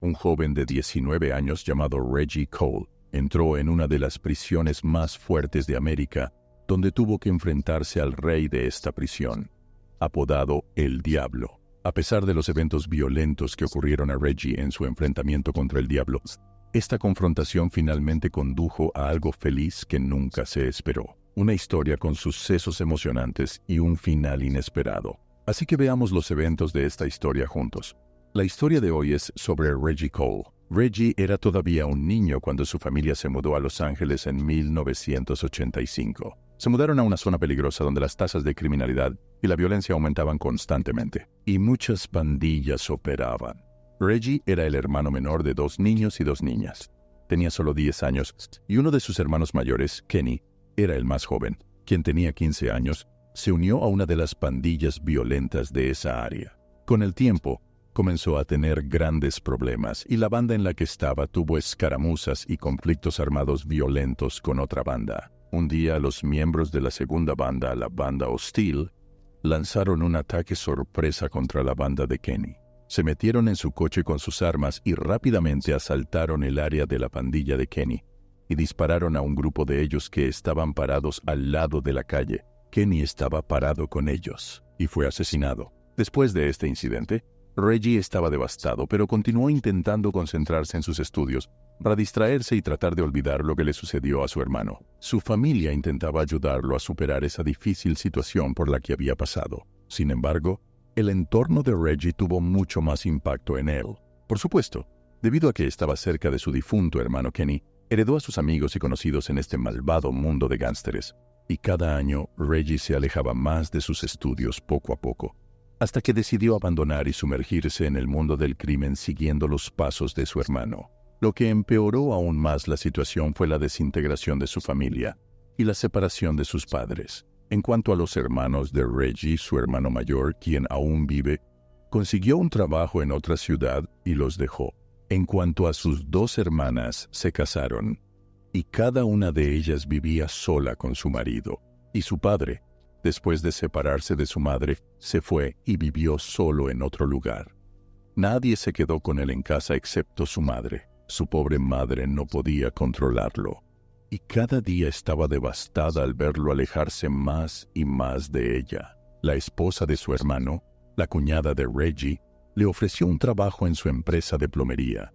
un joven de 19 años llamado Reggie Cole entró en una de las prisiones más fuertes de América, donde tuvo que enfrentarse al rey de esta prisión, apodado El Diablo. A pesar de los eventos violentos que ocurrieron a Reggie en su enfrentamiento contra el Diablo, esta confrontación finalmente condujo a algo feliz que nunca se esperó. Una historia con sucesos emocionantes y un final inesperado. Así que veamos los eventos de esta historia juntos. La historia de hoy es sobre Reggie Cole. Reggie era todavía un niño cuando su familia se mudó a Los Ángeles en 1985. Se mudaron a una zona peligrosa donde las tasas de criminalidad y la violencia aumentaban constantemente, y muchas pandillas operaban. Reggie era el hermano menor de 2 niños y 2 niñas. Tenía solo 10 años, y uno de sus hermanos mayores, Kenny, era el más joven, quien tenía 15 años, se unió a una de las pandillas violentas de esa área. Con el tiempo, comenzó a tener grandes problemas y la banda en la que estaba tuvo escaramuzas y conflictos armados violentos con otra banda. Un día, los miembros de la segunda banda, la banda hostil, lanzaron un ataque sorpresa contra la banda de Kenny. Se metieron en su coche con sus armas y rápidamente asaltaron el área de la pandilla de Kenny y dispararon a un grupo de ellos que estaban parados al lado de la calle. Kenny estaba parado con ellos y fue asesinado. Después de este incidente, Reggie estaba devastado, pero continuó intentando concentrarse en sus estudios para distraerse y tratar de olvidar lo que le sucedió a su hermano. Su familia intentaba ayudarlo a superar esa difícil situación por la que había pasado. Sin embargo, el entorno de Reggie tuvo mucho más impacto en él. Por supuesto, debido a que estaba cerca de su difunto hermano Kenny, heredó a sus amigos y conocidos en este malvado mundo de gángsteres. Y cada año, Reggie se alejaba más de sus estudios poco a poco, hasta que decidió abandonar y sumergirse en el mundo del crimen siguiendo los pasos de su hermano. Lo que empeoró aún más la situación fue la desintegración de su familia y la separación de sus padres. En cuanto a los hermanos de Reggie, su hermano mayor, quien aún vive, consiguió un trabajo en otra ciudad y los dejó. En cuanto a sus 2 hermanas, se casaron, y cada una de ellas vivía sola con su marido. Y su padre, después de separarse de su madre, se fue y vivió solo en otro lugar. Nadie se quedó con él en casa excepto su madre. Su pobre madre no podía controlarlo, y cada día estaba devastada al verlo alejarse más y más de ella. La esposa de su hermano, la cuñada de Reggie, le ofreció un trabajo en su empresa de plomería,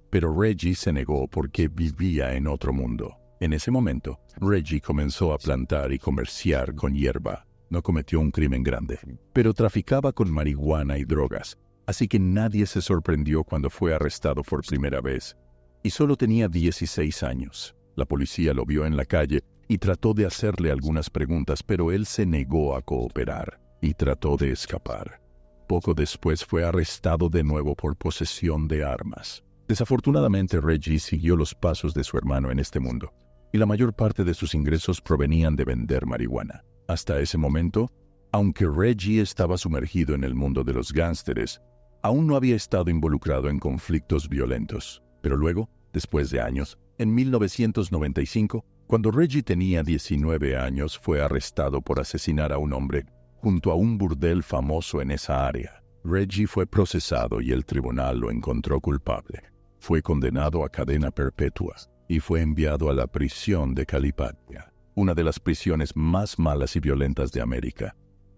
pero Reggie se negó porque vivía en otro mundo. En ese momento, Reggie comenzó a plantar y comerciar con hierba. No cometió un crimen grande, pero traficaba con marihuana y drogas, así que nadie se sorprendió cuando fue arrestado por primera vez. Y solo tenía 16 años. La policía lo vio en la calle y trató de hacerle algunas preguntas, pero él se negó a cooperar y trató de escapar. Poco después fue arrestado de nuevo por posesión de armas. Desafortunadamente, Reggie siguió los pasos de su hermano en este mundo, y la mayor parte de sus ingresos provenían de vender marihuana. Hasta ese momento, aunque Reggie estaba sumergido en el mundo de los gángsteres, aún no había estado involucrado en conflictos violentos. Pero luego, después de años, en 1995, cuando Reggie tenía 19 años, fue arrestado por asesinar a un hombre junto a un burdel famoso en esa área. Reggie fue procesado y el tribunal lo encontró culpable. Fue condenado a cadena perpetua y fue enviado a la prisión de Calipatria, una de las prisiones más malas y violentas de América.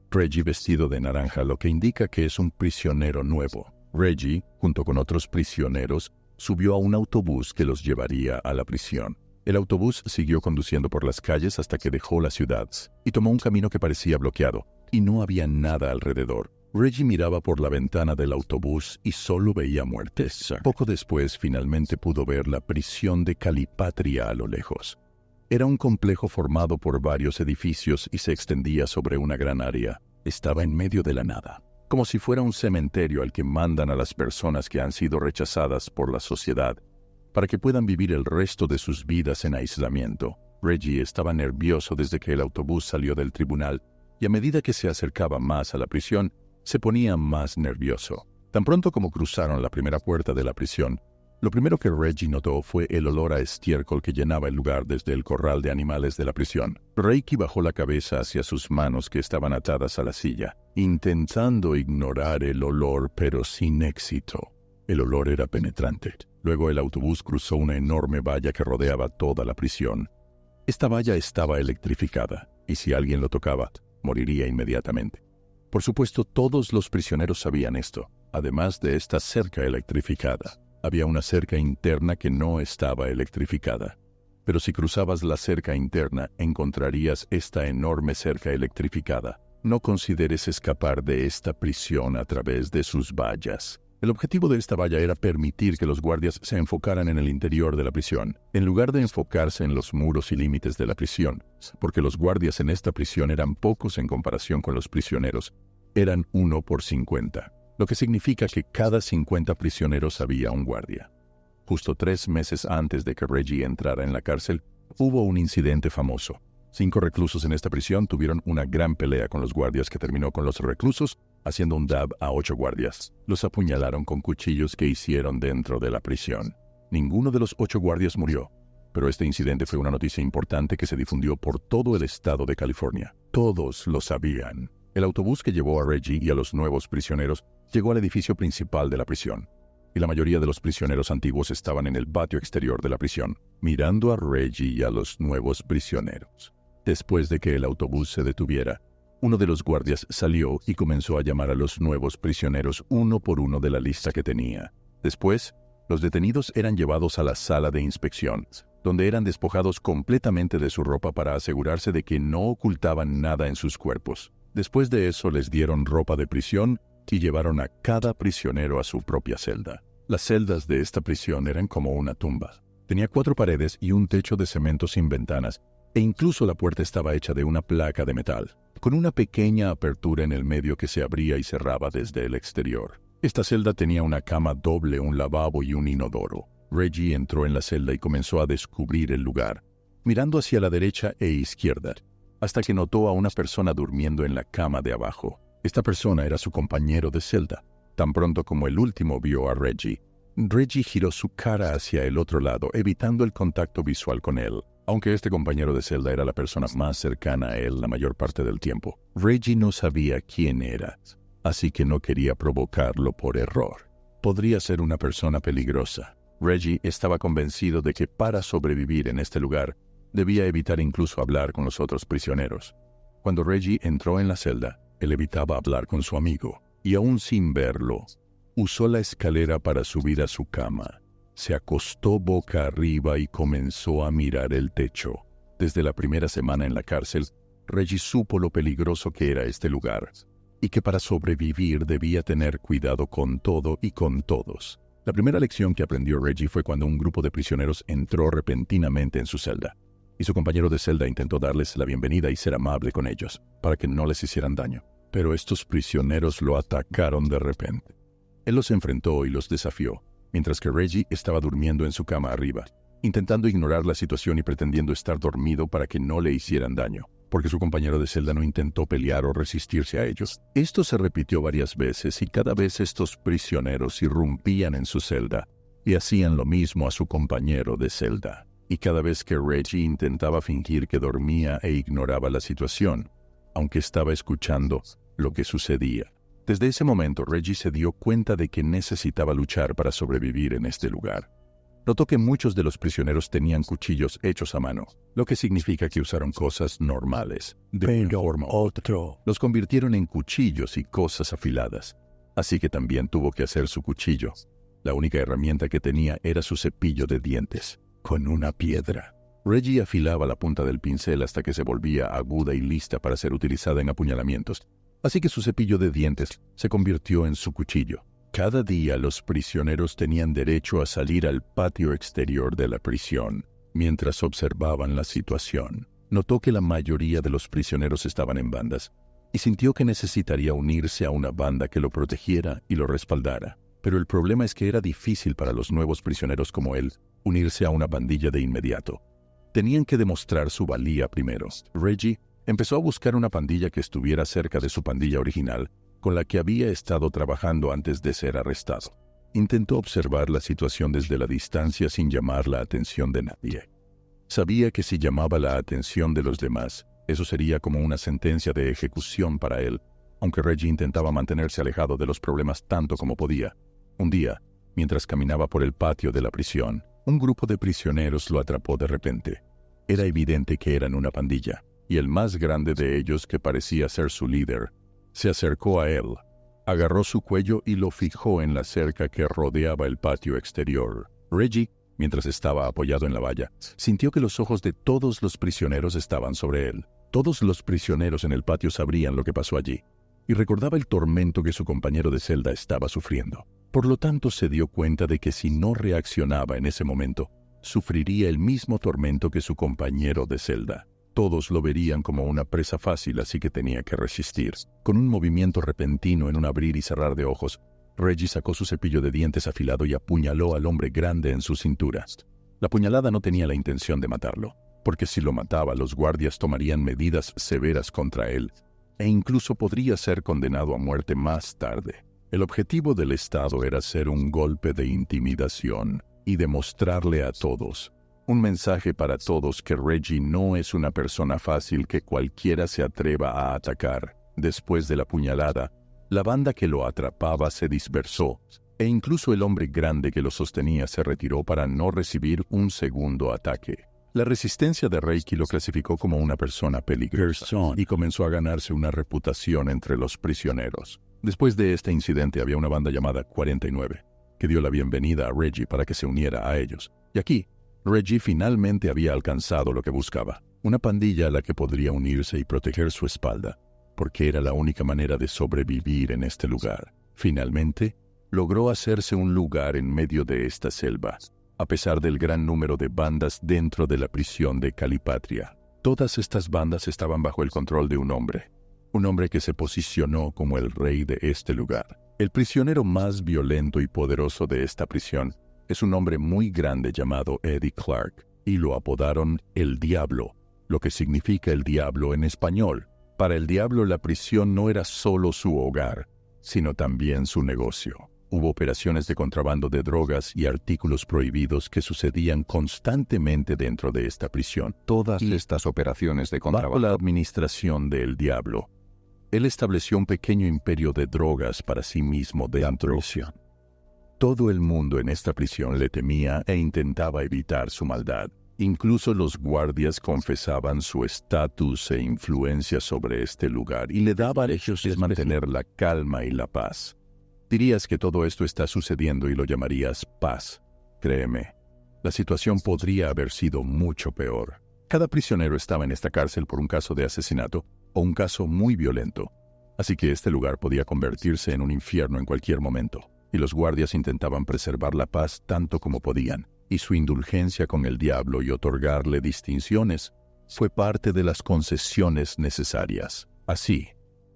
Reggie vestido de naranja, lo que indica que es un prisionero nuevo. Reggie, junto con otros prisioneros, subió a un autobús que los llevaría a la prisión. El autobús siguió conduciendo por las calles hasta que dejó la ciudad y tomó un camino que parecía bloqueado, y no había nada alrededor. Reggie miraba por la ventana del autobús y solo veía muertes. Poco después, finalmente pudo ver la prisión de Calipatria a lo lejos. Era un complejo formado por varios edificios y se extendía sobre una gran área. Estaba en medio de la nada, como si fuera un cementerio al que mandan a las personas que han sido rechazadas por la sociedad, para que puedan vivir el resto de sus vidas en aislamiento. Reggie estaba nervioso desde que el autobús salió del tribunal, y a medida que se acercaba más a la prisión, se ponía más nervioso. Tan pronto como cruzaron la primera puerta de la prisión, lo primero que Reggie notó fue el olor a estiércol que llenaba el lugar desde el corral de animales de la prisión. Reiki bajó la cabeza hacia sus manos que estaban atadas a la silla, intentando ignorar el olor, pero sin éxito. El olor era penetrante. Luego el autobús cruzó una enorme valla que rodeaba toda la prisión. Esta valla estaba electrificada, y si alguien lo tocaba, moriría inmediatamente. Por supuesto, todos los prisioneros sabían esto. Además de esta cerca electrificada, había una cerca interna que no estaba electrificada. Pero si cruzabas la cerca interna, encontrarías esta enorme cerca electrificada. No consideres escapar de esta prisión a través de sus vallas. El objetivo de esta valla era permitir que los guardias se enfocaran en el interior de la prisión, en lugar de enfocarse en los muros y límites de la prisión, porque los guardias en esta prisión eran pocos en comparación con los prisioneros. Eran 1 por 50, lo que significa que cada 50 prisioneros había un guardia. Justo 3 meses antes de que Reggie entrara en la cárcel, hubo un incidente famoso. 5 reclusos en esta prisión tuvieron una gran pelea con los guardias que terminó con los reclusos haciendo un dab a 8 guardias. Los apuñalaron con cuchillos que hicieron dentro de la prisión. Ninguno de los 8 guardias murió, pero este incidente fue una noticia importante que se difundió por todo el estado de California. Todos lo sabían. El autobús que llevó a Reggie y a los nuevos prisioneros llegó al edificio principal de la prisión, y la mayoría de los prisioneros antiguos estaban en el patio exterior de la prisión, mirando a Reggie y a los nuevos prisioneros. Después de que el autobús se detuviera, uno de los guardias salió y comenzó a llamar a los nuevos prisioneros uno por uno de la lista que tenía. Después, los detenidos eran llevados a la sala de inspección, donde eran despojados completamente de su ropa para asegurarse de que no ocultaban nada en sus cuerpos. Después de eso les dieron ropa de prisión y llevaron a cada prisionero a su propia celda. Las celdas de esta prisión eran como una tumba. Tenía 4 paredes y un techo de cemento sin ventanas, e incluso la puerta estaba hecha de una placa de metal, con una pequeña apertura en el medio que se abría y cerraba desde el exterior. Esta celda tenía una cama doble, un lavabo y un inodoro. Reggie entró en la celda y comenzó a descubrir el lugar, mirando hacia la derecha e izquierda, hasta que notó a una persona durmiendo en la cama de abajo. Esta persona era su compañero de celda. Tan pronto como el último vio a Reggie, Reggie giró su cara hacia el otro lado, evitando el contacto visual con él. Aunque este compañero de celda era la persona más cercana a él la mayor parte del tiempo, Reggie no sabía quién era, así que no quería provocarlo por error. Podría ser una persona peligrosa. Reggie estaba convencido de que para sobrevivir en este lugar, debía evitar incluso hablar con los otros prisioneros. Cuando Reggie entró en la celda, él evitaba hablar con su amigo, y aún sin verlo, usó la escalera para subir a su cama. Se acostó boca arriba y comenzó a mirar el techo. Desde la primera semana en la cárcel, Reggie supo lo peligroso que era este lugar, y que para sobrevivir debía tener cuidado con todo y con todos. La primera lección que aprendió Reggie fue cuando un grupo de prisioneros entró repentinamente en su celda, y su compañero de celda intentó darles la bienvenida y ser amable con ellos, para que no les hicieran daño. Pero estos prisioneros lo atacaron de repente. Él los enfrentó y los desafió, mientras que Reggie estaba durmiendo en su cama arriba, intentando ignorar la situación y pretendiendo estar dormido para que no le hicieran daño, porque su compañero de celda no intentó pelear o resistirse a ellos. Esto se repitió varias veces y cada vez estos prisioneros irrumpían en su celda y hacían lo mismo a su compañero de celda. Y cada vez que Reggie intentaba fingir que dormía e ignoraba la situación, aunque estaba escuchando lo que sucedía. Desde ese momento, Reggie se dio cuenta de que necesitaba luchar para sobrevivir en este lugar. Notó que muchos de los prisioneros tenían cuchillos hechos a mano, lo que significa que usaron cosas normales. De una forma u otra, los convirtieron en cuchillos y cosas afiladas. Así que también tuvo que hacer su cuchillo. La única herramienta que tenía era su cepillo de dientes, con una piedra. Reggie afilaba la punta del pincel hasta que se volvía aguda y lista para ser utilizada en apuñalamientos. Así que su cepillo de dientes se convirtió en su cuchillo. Cada día los prisioneros tenían derecho a salir al patio exterior de la prisión, mientras observaban la situación. Notó que la mayoría de los prisioneros estaban en bandas, y sintió que necesitaría unirse a una banda que lo protegiera y lo respaldara. Pero el problema es que era difícil para los nuevos prisioneros como él unirse a una bandilla de inmediato. Tenían que demostrar su valía primero. Reggie empezó a buscar una pandilla que estuviera cerca de su pandilla original, con la que había estado trabajando antes de ser arrestado. Intentó observar la situación desde la distancia sin llamar la atención de nadie. Sabía que si llamaba la atención de los demás, eso sería como una sentencia de ejecución para él, aunque Reggie intentaba mantenerse alejado de los problemas tanto como podía. Un día, Mientras caminaba por el patio de la prisión, un grupo de prisioneros lo atrapó de repente. Era evidente que eran una pandilla, y el más grande de ellos, que parecía ser su líder, se acercó a él, agarró su cuello y lo fijó en la cerca que rodeaba el patio exterior. Reggie, mientras estaba apoyado en la valla, sintió que los ojos de todos los prisioneros estaban sobre él. Todos los prisioneros en el patio sabrían lo que pasó allí, y recordaba el tormento que su compañero de celda estaba sufriendo. Por lo tanto, se dio cuenta de que si no reaccionaba en ese momento, sufriría el mismo tormento que su compañero de celda. Todos lo verían como una presa fácil, así que tenía que resistir. Con un movimiento repentino en un abrir y cerrar de ojos, Reggie sacó su cepillo de dientes afilado y apuñaló al hombre grande en su cintura. La puñalada no tenía la intención de matarlo, porque si lo mataba, los guardias tomarían medidas severas contra él, e incluso podría ser condenado a muerte más tarde. El objetivo del Estado era hacer un golpe de intimidación y demostrarle a todos, un mensaje para todos, que Reggie no es una persona fácil que cualquiera se atreva a atacar. Después de la puñalada, la banda que lo atrapaba se dispersó, e incluso el hombre grande que lo sostenía se retiró para no recibir un segundo ataque. La resistencia de Reiki lo clasificó como una persona peligrosa y comenzó a ganarse una reputación entre los prisioneros. Después de este incidente había una banda llamada 49, que dio la bienvenida a Reggie para que se uniera a ellos. Y aquí, Reggie finalmente había alcanzado lo que buscaba, una pandilla a la que podría unirse y proteger su espalda, porque era la única manera de sobrevivir en este lugar. Finalmente, logró hacerse un lugar en medio de esta selva, a pesar del gran número de bandas dentro de la prisión de Calipatria. Todas estas bandas estaban bajo el control de un hombre que se posicionó como el rey de este lugar. El prisionero más violento y poderoso de esta prisión es un hombre muy grande llamado Eddie Clark, y lo apodaron el Diablo, lo que significa el diablo en español. Para el Diablo, la prisión no era solo su hogar, sino también su negocio. Hubo operaciones de contrabando de drogas y artículos prohibidos que sucedían constantemente dentro de esta prisión. Todas estas operaciones de contrabando. Bajo la administración del Diablo, él estableció un pequeño imperio de drogas para sí mismo dentro de la prisión. Todo el mundo en esta prisión le temía e intentaba evitar su maldad. Incluso los guardias confesaban su estatus e influencia sobre este lugar y le daban a ellos de mantener la calma y la paz. Dirías que todo esto está sucediendo y lo llamarías paz. Créeme, la situación podría haber sido mucho peor. Cada prisionero estaba en esta cárcel por un caso de asesinato o un caso muy violento, así que este lugar podía convertirse en un infierno en cualquier momento, y los guardias intentaban preservar la paz tanto como podían, y su indulgencia con el Diablo y otorgarle distinciones fue parte de las concesiones necesarias. Así,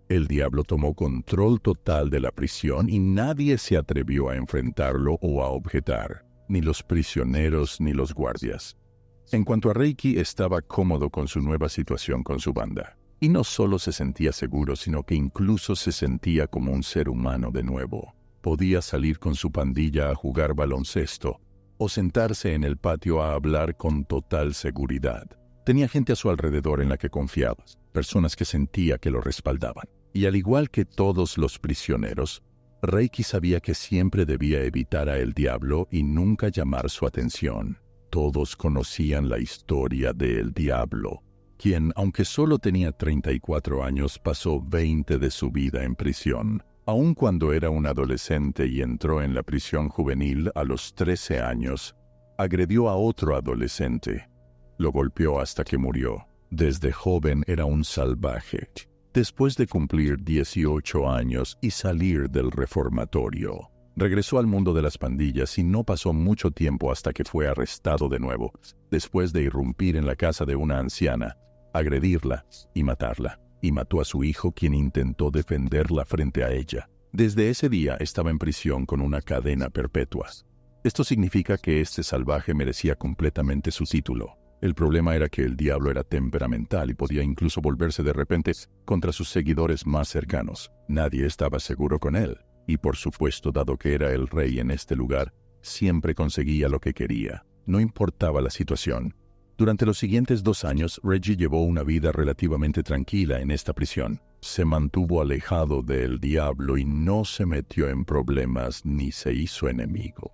el Diablo tomó control total de la prisión y nadie se atrevió a enfrentarlo o a objetar, ni los prisioneros ni los guardias. En cuanto a Reiki, estaba cómodo con su nueva situación con su banda. Y no solo se sentía seguro, sino que incluso se sentía como un ser humano de nuevo. Podía salir con su pandilla a jugar baloncesto o sentarse en el patio a hablar con total seguridad. Tenía gente a su alrededor en la que confiaba, personas que sentía que lo respaldaban. Y al igual que todos los prisioneros, Reiki sabía que siempre debía evitar a el Diablo y nunca llamar su atención. Todos conocían la historia de el Diablo, quien, aunque solo tenía 34 años, pasó 20 de su vida en prisión. Aun cuando era un adolescente y entró en la prisión juvenil a los 13 años, agredió a otro adolescente. Lo golpeó hasta que murió. Desde joven era un salvaje. Después de cumplir 18 años y salir del reformatorio, regresó al mundo de las pandillas y no pasó mucho tiempo hasta que fue arrestado de nuevo, después de irrumpir en la casa de una anciana, agredirla y matarla. Y mató a su hijo, quien intentó defenderla frente a ella. Desde ese día estaba en prisión con una cadena perpetua. Esto significa que este salvaje merecía completamente su título. El problema era que el Diablo era temperamental y podía incluso volverse de repente contra sus seguidores más cercanos. Nadie estaba seguro con él. Y por supuesto, dado que era el rey en este lugar, siempre conseguía lo que quería. No importaba la situación. Durante los siguientes 2 años, Reggie llevó una vida relativamente tranquila en esta prisión. Se mantuvo alejado del diablo y no se metió en problemas ni se hizo enemigos.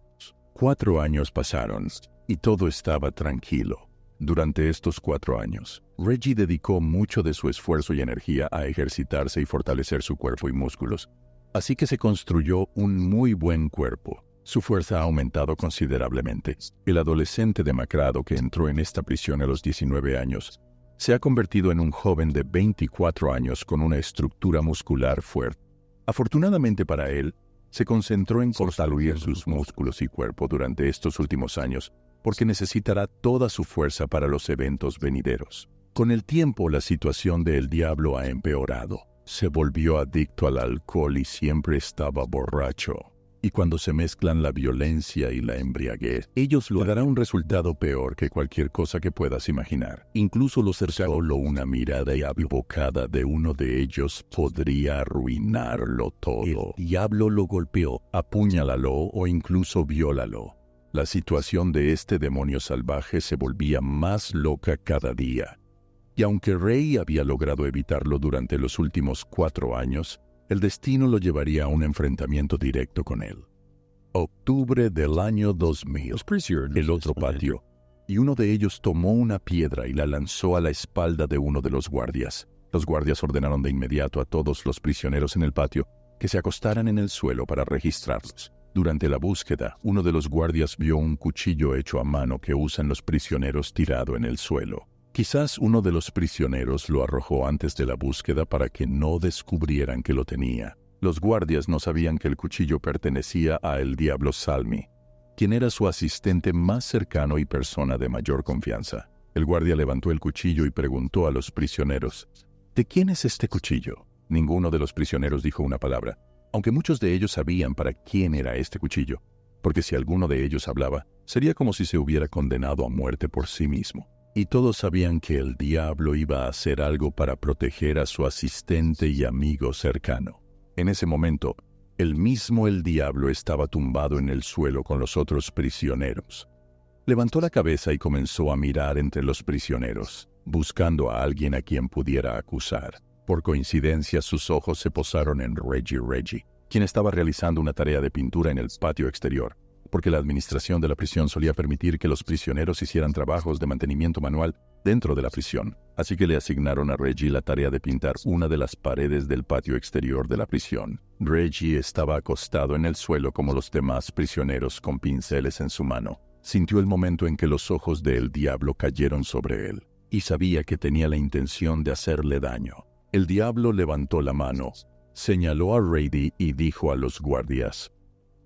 4 años pasaron y todo estaba tranquilo. Durante estos 4 años, Reggie dedicó mucho de su esfuerzo y energía a ejercitarse y fortalecer su cuerpo y músculos. Así que se construyó un muy buen cuerpo. Su fuerza ha aumentado considerablemente. El adolescente demacrado que entró en esta prisión a los 19 años se ha convertido en un joven de 24 años con una estructura muscular fuerte. Afortunadamente para él, se concentró en fortalecer sus músculos y cuerpo durante estos últimos años, porque necesitará toda su fuerza para los eventos venideros. Con el tiempo, la situación del diablo ha empeorado. Se volvió adicto al alcohol y siempre estaba borracho. Y cuando se mezclan la violencia y la embriaguez, ellos le dará un resultado peor que cualquier cosa que puedas imaginar. Incluso lo cercano, solo una mirada equivocada de uno de ellos podría arruinarlo todo. El diablo lo golpeó, apuñálalo o incluso viólalo. La situación de este demonio salvaje se volvía más loca cada día. Y aunque Ray había logrado evitarlo durante los últimos 4 años, el destino lo llevaría a un enfrentamiento directo con él. Octubre del año 2000, el otro patio, y uno de ellos tomó una piedra y la lanzó a la espalda de uno de los guardias. Los guardias ordenaron de inmediato a todos los prisioneros en el patio que se acostaran en el suelo para registrarlos. Durante la búsqueda, uno de los guardias vio un cuchillo hecho a mano que usan los prisioneros tirado en el suelo. Quizás uno de los prisioneros lo arrojó antes de la búsqueda para que no descubrieran que lo tenía. Los guardias no sabían que el cuchillo pertenecía a el Diablo Salmi, quien era su asistente más cercano y persona de mayor confianza. El guardia levantó el cuchillo y preguntó a los prisioneros, ¿de quién es este cuchillo? Ninguno de los prisioneros dijo una palabra, aunque muchos de ellos sabían para quién era este cuchillo, porque si alguno de ellos hablaba, sería como si se hubiera condenado a muerte por sí mismo. Y todos sabían que el diablo iba a hacer algo para proteger a su asistente y amigo cercano. En ese momento, el diablo estaba tumbado en el suelo con los otros prisioneros. Levantó la cabeza y comenzó a mirar entre los prisioneros, buscando a alguien a quien pudiera acusar. Por coincidencia, sus ojos se posaron en Reggie, quien estaba realizando una tarea de pintura en el patio exterior, porque la administración de la prisión solía permitir que los prisioneros hicieran trabajos de mantenimiento manual dentro de la prisión. Así que le asignaron a Reggie la tarea de pintar una de las paredes del patio exterior de la prisión. Reggie estaba acostado en el suelo como los demás prisioneros con pinceles en su mano. Sintió el momento en que los ojos del diablo cayeron sobre él, y sabía que tenía la intención de hacerle daño. El diablo levantó la mano, señaló a Reggie y dijo a los guardias,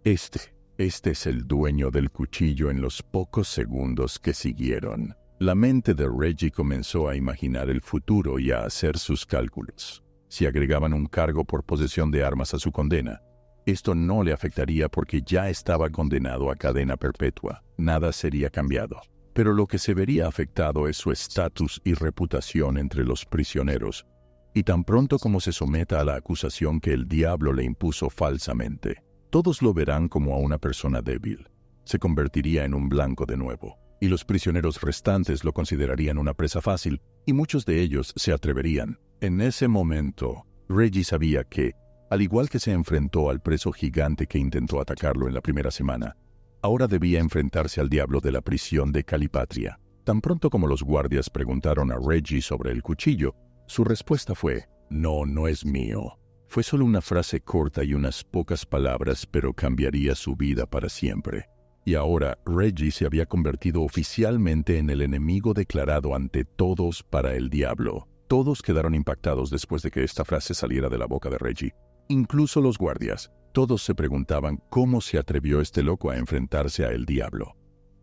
Este es el dueño del cuchillo en los pocos segundos que siguieron. La mente de Reggie comenzó a imaginar el futuro y a hacer sus cálculos. Si agregaban un cargo por posesión de armas a su condena, esto no le afectaría porque ya estaba condenado a cadena perpetua. Nada sería cambiado. Pero lo que se vería afectado es su estatus y reputación entre los prisioneros, y tan pronto como se someta a la acusación que el diablo le impuso falsamente, todos lo verán como a una persona débil. Se convertiría en un blanco de nuevo, y los prisioneros restantes lo considerarían una presa fácil, y muchos de ellos se atreverían. En ese momento, Reggie sabía que, al igual que se enfrentó al preso gigante que intentó atacarlo en la primera semana, ahora debía enfrentarse al diablo de la prisión de Calipatria. Tan pronto como los guardias preguntaron a Reggie sobre el cuchillo, su respuesta fue, no es mío. Fue solo una frase corta y unas pocas palabras, pero cambiaría su vida para siempre. Y ahora Reggie se había convertido oficialmente en el enemigo declarado ante todos para el diablo. Todos quedaron impactados después de que esta frase saliera de la boca de Reggie. Incluso los guardias. Todos se preguntaban cómo se atrevió este loco a enfrentarse a el diablo.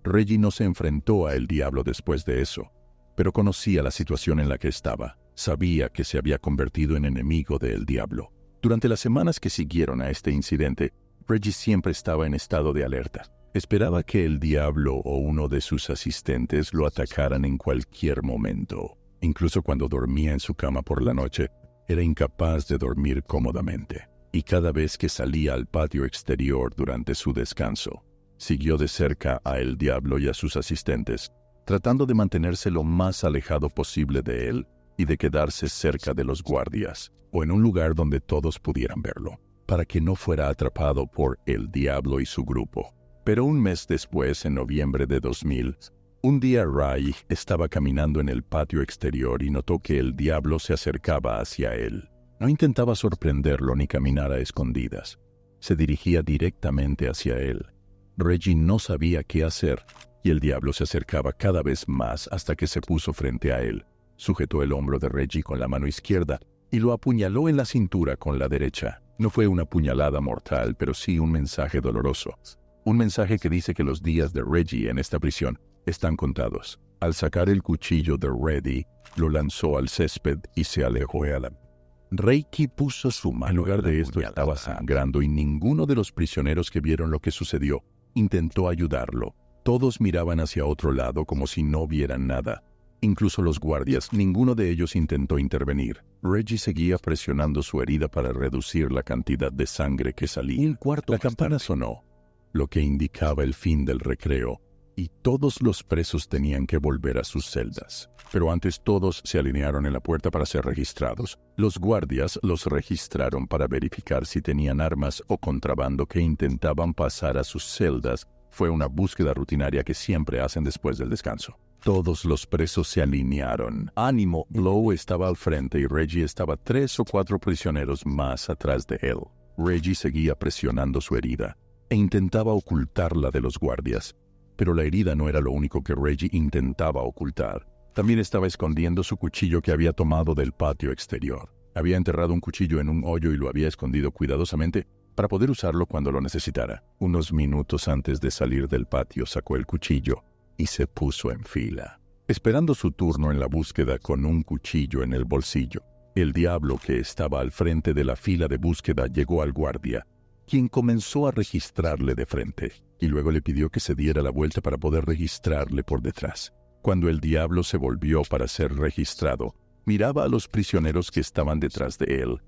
Reggie no se enfrentó a el diablo después de eso, pero conocía la situación en la que estaba. Sabía que se había convertido en enemigo del diablo. Durante las semanas que siguieron a este incidente, Reggie siempre estaba en estado de alerta. Esperaba que el diablo o uno de sus asistentes lo atacaran en cualquier momento. Incluso cuando dormía en su cama por la noche, era incapaz de dormir cómodamente. Y cada vez que salía al patio exterior durante su descanso, siguió de cerca a el diablo y a sus asistentes, tratando de mantenerse lo más alejado posible de él, y de quedarse cerca de los guardias, o en un lugar donde todos pudieran verlo, para que no fuera atrapado por el diablo y su grupo. Pero un mes después, en noviembre de 2000, un día Ray estaba caminando en el patio exterior y notó que el diablo se acercaba hacia él. No intentaba sorprenderlo ni caminar a escondidas. Se dirigía directamente hacia él. Reggie no sabía qué hacer, y el diablo se acercaba cada vez más hasta que se puso frente a él. Sujetó el hombro de Reggie con la mano izquierda y lo apuñaló en la cintura con la derecha. No fue una puñalada mortal, pero sí un mensaje doloroso. Un mensaje que dice que los días de Reggie en esta prisión están contados. Al sacar el cuchillo de Reggie, lo lanzó al césped y se alejó. Reiki puso su mano. En lugar de esto estaba sangrando y ninguno de los prisioneros que vieron lo que sucedió intentó ayudarlo. Todos miraban hacia otro lado como si no vieran nada. Incluso los guardias, ninguno de ellos intentó intervenir. Reggie seguía presionando su herida para reducir la cantidad de sangre que salía. La campana sonó, lo que indicaba el fin del recreo, y todos los presos tenían que volver a sus celdas. Pero antes todos se alinearon en la puerta para ser registrados. Los guardias los registraron para verificar si tenían armas o contrabando que intentaban pasar a sus celdas. Fue una búsqueda rutinaria que siempre hacen después del descanso. Todos los presos se alinearon. Ánimo, Blow estaba al frente y Reggie estaba 3 o 4 prisioneros más atrás de él. Reggie seguía presionando su herida e intentaba ocultarla de los guardias. Pero la herida no era lo único que Reggie intentaba ocultar. También estaba escondiendo su cuchillo que había tomado del patio exterior. Había enterrado un cuchillo en un hoyo y lo había escondido cuidadosamente para poder usarlo cuando lo necesitara. Unos minutos antes de salir del patio sacó el cuchillo y se puso en fila, esperando su turno en la búsqueda con un cuchillo en el bolsillo. El diablo que estaba al frente de la fila de búsqueda llegó al guardia, quien comenzó a registrarle de frente, y luego le pidió que se diera la vuelta para poder registrarle por detrás. Cuando el diablo se volvió para ser registrado, miraba a los prisioneros que estaban detrás de él,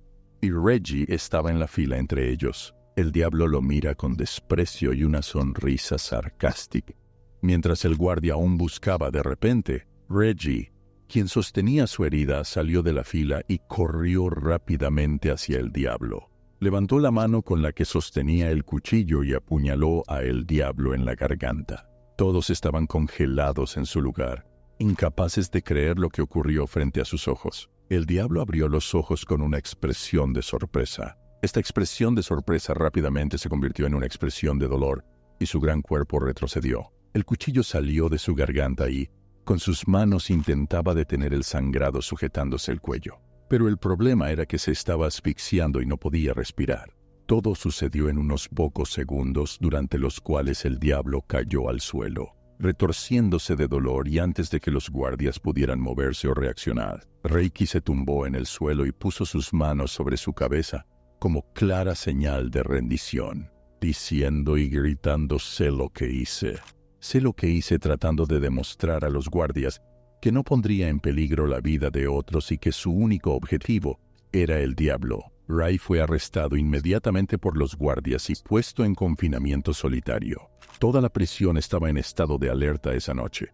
y Reggie estaba en la fila entre ellos. El diablo lo mira con desprecio y una sonrisa sarcástica. Mientras el guardia aún buscaba, de repente, Reggie, quien sostenía su herida, salió de la fila y corrió rápidamente hacia el diablo. Levantó la mano con la que sostenía el cuchillo y apuñaló a el diablo en la garganta. Todos estaban congelados en su lugar, incapaces de creer lo que ocurrió frente a sus ojos. El diablo abrió los ojos con una expresión de sorpresa. Esta expresión de sorpresa rápidamente se convirtió en una expresión de dolor, y su gran cuerpo retrocedió. El cuchillo salió de su garganta y, con sus manos, intentaba detener el sangrado sujetándose el cuello. Pero el problema era que se estaba asfixiando y no podía respirar. Todo sucedió en unos pocos segundos, durante los cuales el diablo cayó al suelo, retorciéndose de dolor, y antes de que los guardias pudieran moverse o reaccionar, Reiki se tumbó en el suelo y puso sus manos sobre su cabeza como clara señal de rendición, diciendo y gritando: «Sé lo que hice. Sé lo que hice», tratando de demostrar a los guardias que no pondría en peligro la vida de otros y que su único objetivo era el diablo. Ray fue arrestado inmediatamente por los guardias y puesto en confinamiento solitario. Toda la prisión estaba en estado de alerta esa noche.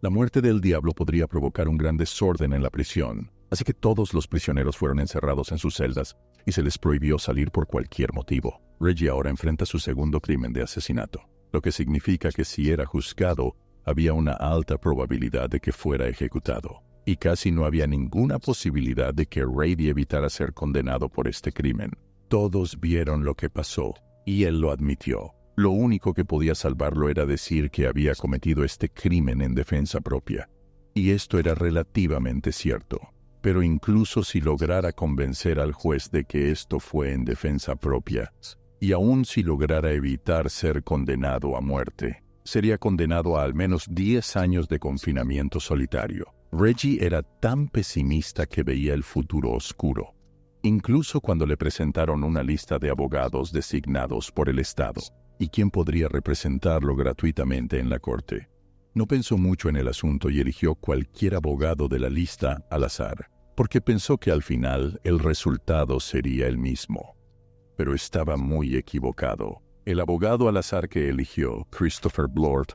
La muerte del diablo podría provocar un gran desorden en la prisión, así que todos los prisioneros fueron encerrados en sus celdas y se les prohibió salir por cualquier motivo. Reggie ahora enfrenta su segundo crimen de asesinato, lo que significa que si era juzgado, había una alta probabilidad de que fuera ejecutado, y casi no había ninguna posibilidad de que Reggie evitara ser condenado por este crimen. Todos vieron lo que pasó, y él lo admitió. Lo único que podía salvarlo era decir que había cometido este crimen en defensa propia, y esto era relativamente cierto. Pero incluso si lograra convencer al juez de que esto fue en defensa propia, y aun si lograra evitar ser condenado a muerte, sería condenado a al menos 10 años de confinamiento solitario. Reggie era tan pesimista que veía el futuro oscuro, incluso cuando le presentaron una lista de abogados designados por el Estado, y quién podría representarlo gratuitamente en la corte. No pensó mucho en el asunto y eligió cualquier abogado de la lista al azar, porque pensó que al final el resultado sería el mismo. Pero estaba muy equivocado. El abogado al azar que eligió, Christopher Blord,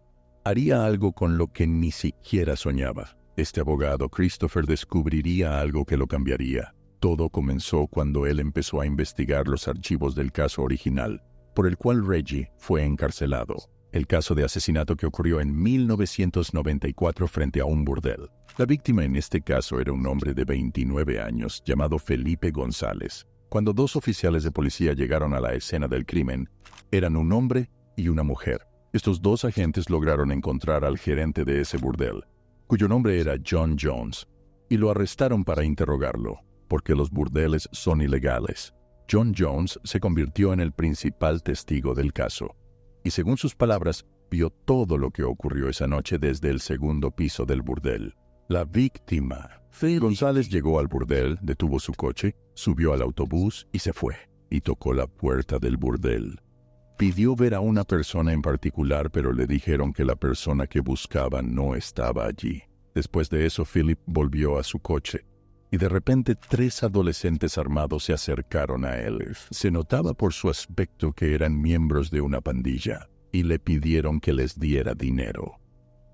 haría algo con lo que ni siquiera soñaba. Este abogado, Christopher, descubriría algo que lo cambiaría. Todo comenzó cuando él empezó a investigar los archivos del caso original, por el cual Reggie fue encarcelado. El caso de asesinato que ocurrió en 1994 frente a un burdel. La víctima en este caso era un hombre de 29 años llamado Felipe González. Cuando dos oficiales de policía llegaron a la escena del crimen, eran un hombre y una mujer. Estos dos agentes lograron encontrar al gerente de ese burdel, cuyo nombre era John Jones, y lo arrestaron para interrogarlo, porque los burdeles son ilegales. John Jones se convirtió en el principal testigo del caso, y según sus palabras, vio todo lo que ocurrió esa noche desde el segundo piso del burdel. La víctima, González, llegó al burdel, detuvo su coche, subió al autobús y se fue, y tocó la puerta del burdel. Pidió ver a una persona en particular, pero le dijeron que la persona que buscaba no estaba allí. Después de eso, Philip volvió a su coche, y de repente 3 adolescentes armados se acercaron a él. Se notaba por su aspecto que eran miembros de una pandilla, y le pidieron que les diera dinero.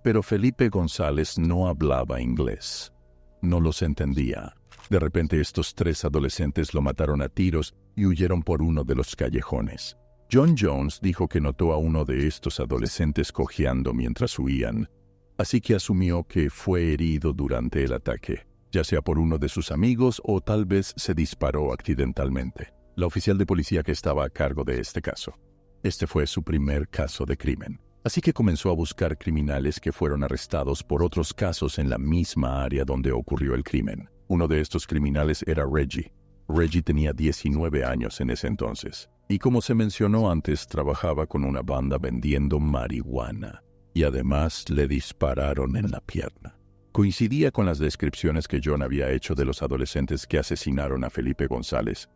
Pero Felipe González no hablaba inglés. No los entendía. De repente estos 3 adolescentes lo mataron a tiros y huyeron por uno de los callejones. John Jones dijo que notó a uno de estos adolescentes cojeando mientras huían, así que asumió que fue herido durante el ataque, ya sea por uno de sus amigos o tal vez se disparó accidentalmente. La oficial de policía que estaba a cargo de este caso. Este fue su primer caso de crimen. Así que comenzó a buscar criminales que fueron arrestados por otros casos en la misma área donde ocurrió el crimen. Uno de estos criminales era Reggie. Reggie tenía 19 años en ese entonces. Y como se mencionó antes, trabajaba con una banda vendiendo marihuana. Y además le dispararon en la pierna. Coincidía con las descripciones que John había hecho de los adolescentes que asesinaron a Felipe González.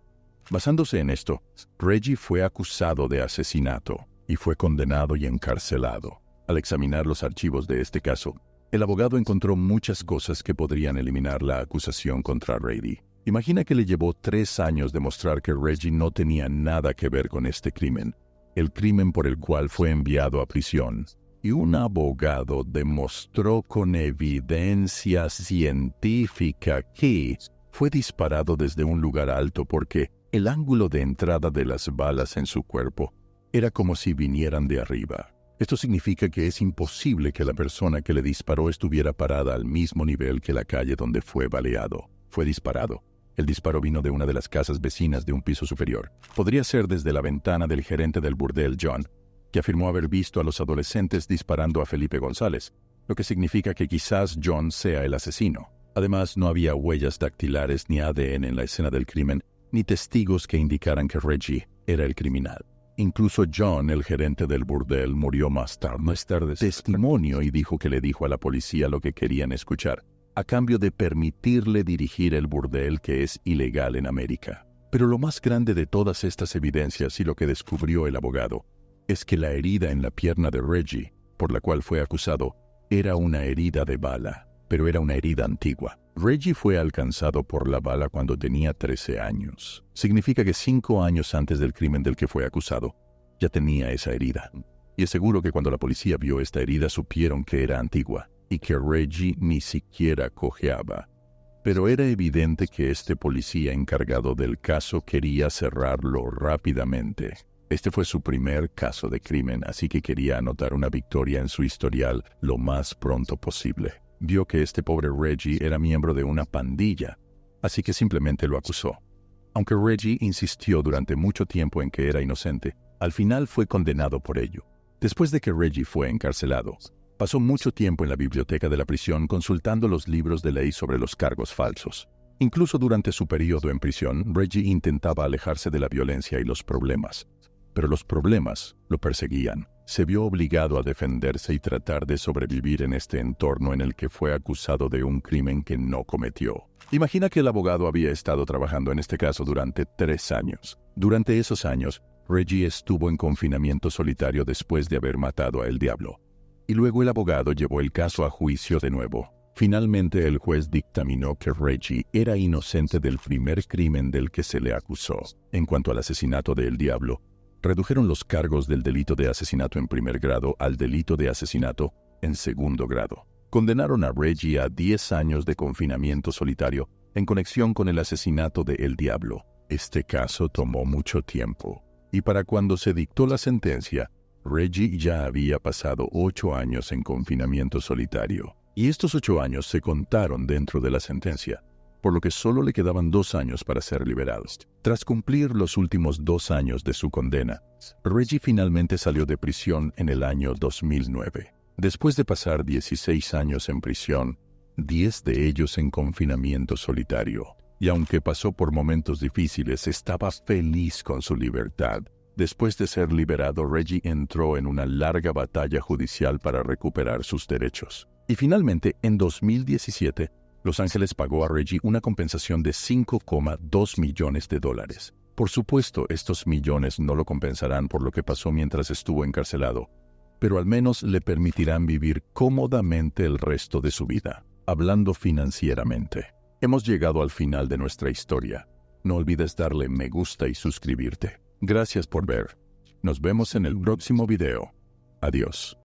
Basándose en esto, Reggie fue acusado de asesinato y fue condenado y encarcelado. Al examinar los archivos de este caso, el abogado encontró muchas cosas que podrían eliminar la acusación contra Reggie. Imagina que le llevó 3 años demostrar que Reggie no tenía nada que ver con este crimen, el crimen por el cual fue enviado a prisión. Y un abogado demostró con evidencia científica que fue disparado desde un lugar alto porque el ángulo de entrada de las balas en su cuerpo era como si vinieran de arriba. Esto significa que es imposible que la persona que le disparó estuviera parada al mismo nivel que la calle donde fue baleado. Fue disparado. El disparo vino de una de las casas vecinas de un piso superior. Podría ser desde la ventana del gerente del burdel, John, que afirmó haber visto a los adolescentes disparando a Felipe González, lo que significa que quizás John sea el asesino. Además, no había huellas dactilares ni ADN en la escena del crimen, ni testigos que indicaran que Reggie era el criminal. Incluso John, el gerente del burdel, murió más tarde testimonio y dijo que le dijo a la policía lo que querían escuchar, a cambio de permitirle dirigir el burdel que es ilegal en América. Pero lo más grande de todas estas evidencias y lo que descubrió el abogado es que la herida en la pierna de Reggie, por la cual fue acusado, era una herida de bala, pero era una herida antigua. Reggie fue alcanzado por la bala cuando tenía 13 años. Significa que 5 años antes del crimen del que fue acusado, ya tenía esa herida. Y es seguro que cuando la policía vio esta herida supieron que era antigua y que Reggie ni siquiera cojeaba. Pero era evidente que este policía encargado del caso quería cerrarlo rápidamente. Este fue su primer caso de crimen, así que quería anotar una victoria en su historial lo más pronto posible. Vio que este pobre Reggie era miembro de una pandilla, así que simplemente lo acusó. Aunque Reggie insistió durante mucho tiempo en que era inocente, al final fue condenado por ello. Después de que Reggie fue encarcelado, pasó mucho tiempo en la biblioteca de la prisión consultando los libros de ley sobre los cargos falsos. Incluso durante su periodo en prisión, Reggie intentaba alejarse de la violencia y los problemas. Pero los problemas lo perseguían. Se vio obligado a defenderse y tratar de sobrevivir en este entorno en el que fue acusado de un crimen que no cometió. Imagina que el abogado había estado trabajando en este caso durante 3 años. Durante esos años, Reggie estuvo en confinamiento solitario después de haber matado a El Diablo. Y luego el abogado llevó el caso a juicio de nuevo. Finalmente el juez dictaminó que Reggie era inocente del primer crimen del que se le acusó. En cuanto al asesinato de El Diablo, redujeron los cargos del delito de asesinato en primer grado al delito de asesinato en segundo grado. Condenaron a Reggie a 10 años de confinamiento solitario en conexión con el asesinato de El Diablo. Este caso tomó mucho tiempo, y para cuando se dictó la sentencia, Reggie ya había pasado 8 años en confinamiento solitario. Y estos 8 años se contaron dentro de la sentencia, por lo que solo le quedaban 2 años para ser liberado. Tras cumplir los últimos 2 años de su condena, Reggie finalmente salió de prisión en el año 2009. Después de pasar 16 años en prisión, 10 de ellos en confinamiento solitario. Y aunque pasó por momentos difíciles, estaba feliz con su libertad. Después de ser liberado, Reggie entró en una larga batalla judicial para recuperar sus derechos. Y finalmente, en 2017, Los Ángeles pagó a Reggie una compensación de $5,2 millones. Por supuesto, estos millones no lo compensarán por lo que pasó mientras estuvo encarcelado, pero al menos le permitirán vivir cómodamente el resto de su vida, hablando financieramente. Hemos llegado al final de nuestra historia. No olvides darle me gusta y suscribirte. Gracias por ver. Nos vemos en el próximo video. Adiós.